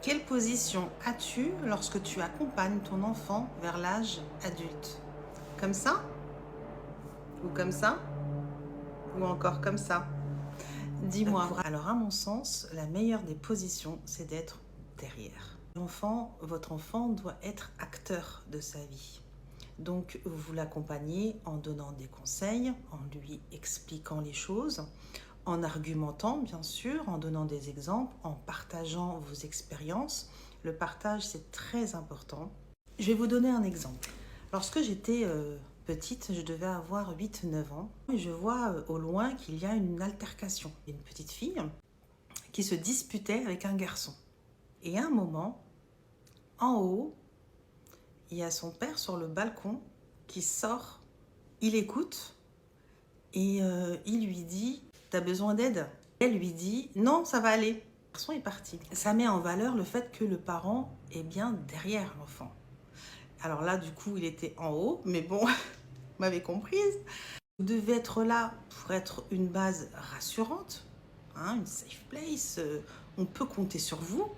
Quelle position as-tu lorsque tu accompagnes ton enfant vers l'âge adulte? Comme ça? Ou comme ça? Ou encore comme ça? Dis-moi. Alors à mon sens, la meilleure des positions, c'est d'être derrière. Votre enfant doit être acteur de sa vie. Donc vous l'accompagnez en donnant des conseils, en lui expliquant les choses, en argumentant bien sûr, en donnant des exemples, en partageant vos expériences. Le partage, c'est très important. Je vais vous donner un exemple. Lorsque j'étais petite, je devais avoir 8-9 ans, et je vois au loin qu'il y a une altercation. Une petite fille qui se disputait avec un garçon. Et à un moment, en haut, il y a son père sur le balcon qui sort. Il écoute et il lui dit « T'as besoin d'aide ?» Elle lui dit « Non, ça va aller. » Le garçon est parti. Ça met en valeur le fait que le parent est bien derrière l'enfant. Alors là, du coup, il était en haut, mais bon, vous m'avez comprise. Vous devez être là pour être une base rassurante, hein, une safe place. On peut compter sur vous.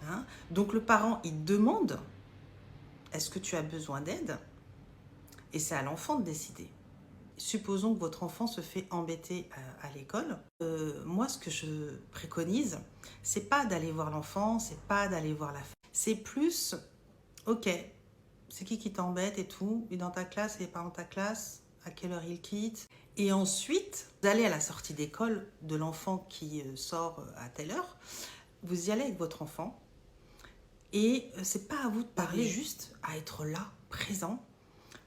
Hein. Donc le parent, il demande « Est-ce que tu as besoin d'aide ?» Et c'est à l'enfant de décider. Supposons que votre enfant se fait embêter à l'école. Moi, ce que je préconise, c'est pas d'aller voir l'enfant, c'est pas d'aller voir la famille. C'est plus, ok, c'est qui t'embête et tout, il est dans ta classe, il n'est pas dans ta classe, à quelle heure il quitte. Et ensuite, vous allez à la sortie d'école de l'enfant qui sort à telle heure, vous y allez avec votre enfant, et c'est pas à vous de parler, juste à être là, présent,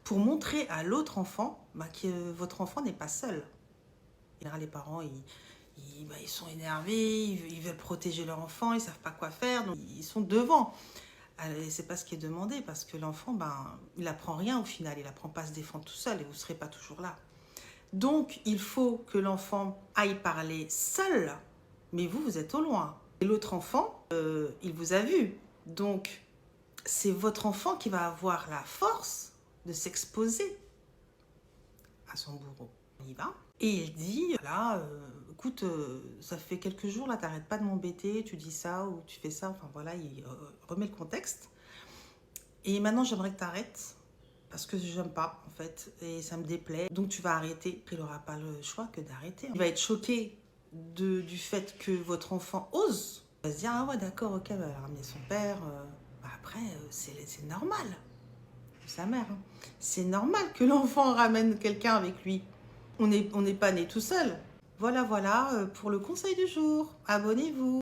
pour montrer à l'autre enfant que votre enfant n'est pas seul. Les parents, ils sont énervés, ils veulent protéger leur enfant, ils ne savent pas quoi faire, donc ils sont devant. C'est pas ce qui est demandé, parce que l'enfant, il n'apprend rien au final, il n'apprend pas à se défendre tout seul et vous ne serez pas toujours là. Donc, il faut que l'enfant aille parler seul, mais vous êtes au loin. Et l'autre enfant, il vous a vu. Donc, c'est votre enfant qui va avoir la force de s'exposer à son bourreau. On y va. Et il dit, là, écoute, ça fait quelques jours, là, t'arrêtes pas de m'embêter, tu dis ça ou tu fais ça. Enfin voilà, il remet le contexte. Et maintenant, j'aimerais que t'arrêtes parce que j'aime pas, en fait, et ça me déplaît. Donc tu vas arrêter. Il n'aura pas le choix que d'arrêter. Il va être choqué du fait que votre enfant ose. Il va se dire, ah ouais, d'accord, ok, elle va ramener son père. Après, c'est normal. Sa mère. Hein. C'est normal que l'enfant ramène quelqu'un avec lui. On n'est pas né tout seul. Voilà, pour le conseil du jour. Abonnez-vous.